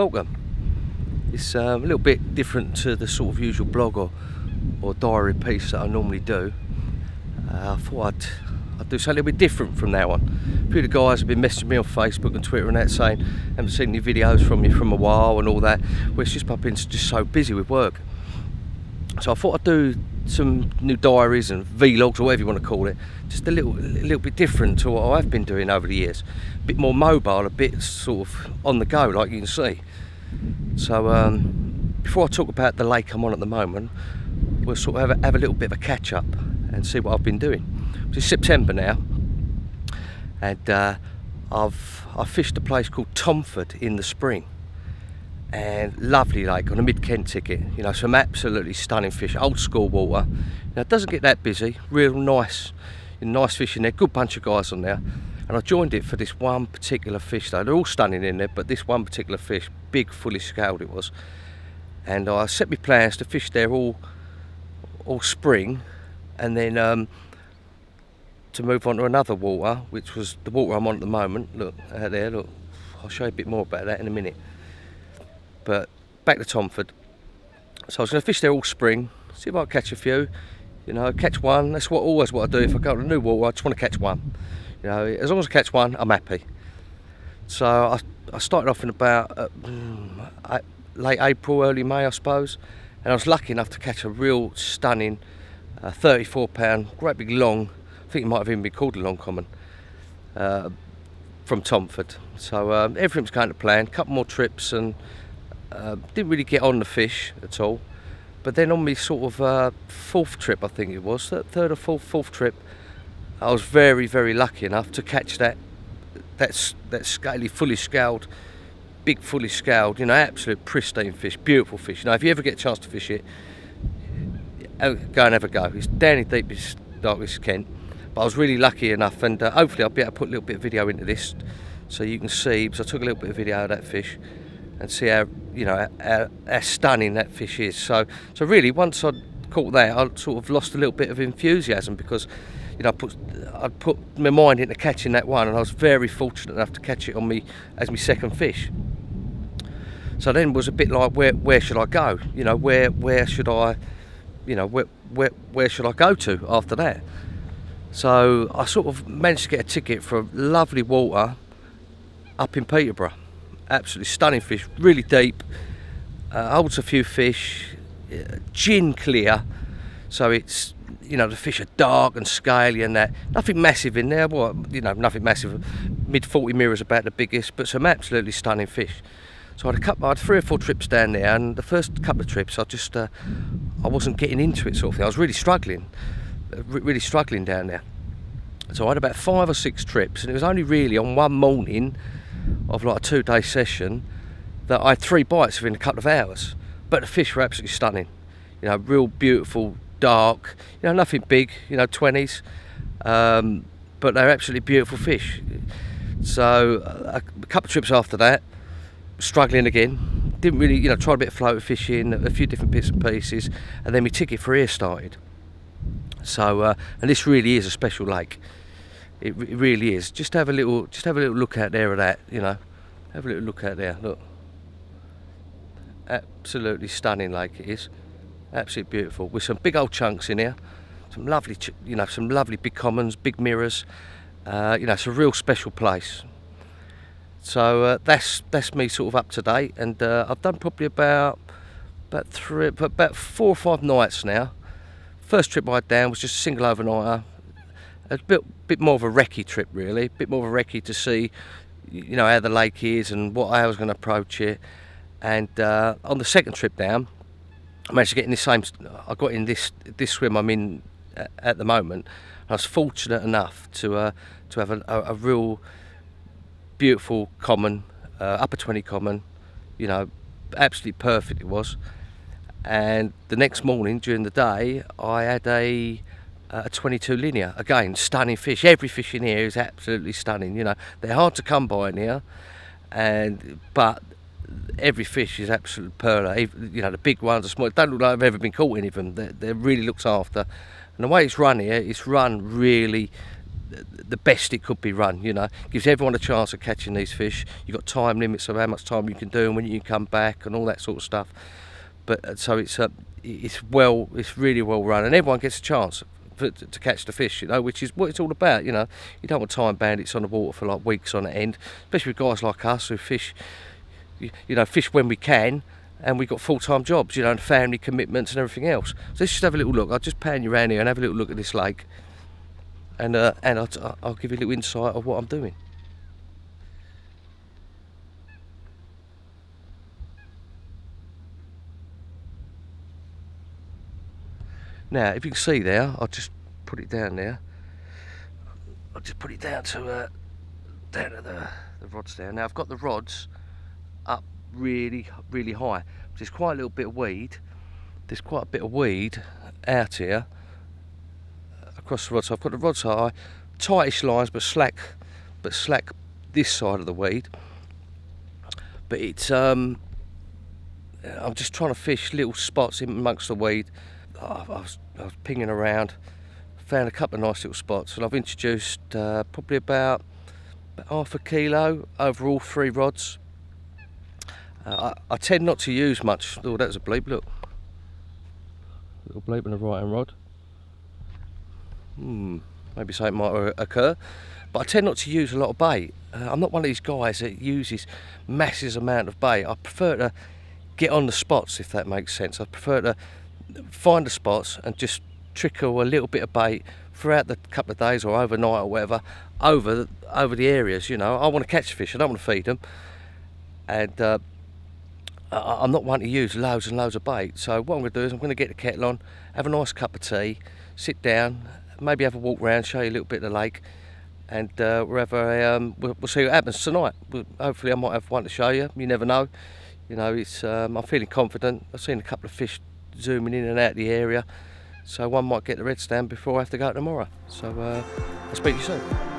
welcome. It's a little bit different to the sort of usual blog or diary piece that I normally do. I thought I'd do something a little bit different from now on. A few of the guys have been messaging me on Facebook and Twitter and that saying haven't seen any videos from you from a while and all that. Well, it's just I've been just so busy with work. So I thought I'd do some new diaries and vlogs or whatever you want to call it, just a little bit different to what I've been doing over the years. A bit more mobile, a bit sort of on the go, like you can see. So before I talk about the lake I'm on at the moment, we'll sort of have a little bit of a catch up and see what I've been doing. It's September now, and I fished a place called Tomford in the spring, and lovely lake on a mid-Kent ticket. You know, some absolutely stunning fish, old school water. Now it doesn't get that busy, real nice fish in there, good bunch of guys on there. And I joined it for this one particular fish though. They're all stunning in there, but this one particular fish, big, fully scaled it was. And I set my plans to fish there all spring, and then to move on to another water, which was the water I'm on at the moment. Look out there, look. I'll show you a bit more about that in a minute. But back to Tomford. So I was going to fish there all spring, see if I can catch a few. You know, catch one. That's always what I do. If I go to a new water, I just want to catch one. You know, as long as I catch one, I'm happy. So I started off in about late April, early May, I suppose. And I was lucky enough to catch a real stunning 34-pound, great big long, I think it might have even been called a long common, from Tomford. So everything was going to plan, a couple more trips, and didn't really get on the fish at all. But then on my sort of fourth trip, I think it was, third or fourth trip, I was very, very lucky enough to catch that scaly, fully scaled, big, fully scaled, you know, absolute pristine fish, beautiful fish. You know, if you ever get a chance to fish it, go and have a go. It's down in deepest, darkest Kent. But I was really lucky enough, and hopefully I'll be able to put a little bit of video into this so you can see, because I took a little bit of video of that fish and see how, you know, how stunning that fish is. So really, once I'd caught that, I sort of lost a little bit of enthusiasm, because, you know, I'd put my mind into catching that one, and I was very fortunate enough to catch it on me as my second fish. So then it was a bit like, where should I go? You know, where should I, you know, where should I go to after that? So I sort of managed to get a ticket for a lovely water up in Peterborough. Absolutely stunning fish, really deep, holds a few fish, gin clear. So it's, you know, the fish are dark and scaly and that. Nothing massive in there, well, you know, nothing massive. Mid-40 mirrors about the biggest, but some absolutely stunning fish. So I had 3 or 4 trips down there, and the first couple of trips I wasn't getting into it, sort of thing. I was really struggling down there. So I had about 5 or 6 trips, and it was only really on one morning of like a 2-day session that I had 3 bites within a couple of hours. But the fish were absolutely stunning. You know, real beautiful, dark, you know, nothing big, you know, 20s, but they're absolutely beautiful fish. So a couple of trips after that, struggling again, didn't really, you know, tried a bit of floater fishing, a few different bits and pieces, and then my ticket for here started. So and this really is a special lake. It really is. Just have a little look out there at that, you know. Have a little look out there. Look, absolutely stunning lake it is. Absolutely beautiful, with some big old chunks in here. Some lovely, you know, some lovely big commons, big mirrors. You know, it's a real special place. So that's me sort of up to date, and I've done probably about 4 or 5 nights now. First trip I had down was just a single overnighter. A bit more of a recce trip, really. A bit more of a recce to see, you know, how the lake is and how I was going to approach it. And on the second trip down, I managed to get in I got in this swim I'm in at the moment. I was fortunate enough to have a real beautiful common, upper 20 common, you know, absolutely perfect it was. And the next morning during the day, I had a 22 linear. Again, stunning fish. Every fish in here is absolutely stunning. You know, they're hard to come by in here, but every fish is absolute pearler. You know, the big ones, the small. Don't look like I've ever been caught any of them. They're really looked after. And the way it's run here, it's run really the best it could be run. You know, gives everyone a chance of catching these fish. You've got time limits of how much time you can do and when you can come back and all that sort of stuff. But so it's really well run, and everyone gets a chance to catch the fish, you know, which is what it's all about. You know, you don't want time bandits on the water for like weeks on end, especially with guys like us who fish, you know, fish when we can, and we've got full-time jobs, you know, and family commitments and everything else. So let's just have a little look. I'll just pan you around here and have a little look at this lake, and I'll give you a little insight of what I'm doing. Now, if you can see there, I'll just put it down there. I'll just put it down to the rods there. Now, I've got the rods up really high. There's quite a little bit of weed. There's quite a bit of weed out here across the rods. So I've got the rods high, tightish lines, but slack this side of the weed. But it's I'm just trying to fish little spots in amongst the weed. I was pinging around, found a couple of nice little spots, and I've introduced probably about half a kilo over all 3 rods. I tend not to use much. Oh, that was a bleep, look. Little bleep on the right hand rod. Maybe something might occur. But I tend not to use a lot of bait. I'm not one of these guys that uses massive amount of bait. I prefer to get on the spots, if that makes sense. I prefer to find the spots and just trickle a little bit of bait throughout the couple of days or overnight or whatever over the areas. You know, I want to catch fish, I don't want to feed them, and I'm not one to use loads and loads of bait. So what I'm going to do is I'm going to get the kettle on, have a nice cup of tea, sit down, maybe have a walk around, show you a little bit of the lake, and we'll see what happens tonight. Hopefully I might have one to show you. You never know. You know, it's I'm feeling confident. I've seen a couple of fish zooming in and out the area, so one might get the red stand before I have to go tomorrow. So I'll speak to you soon.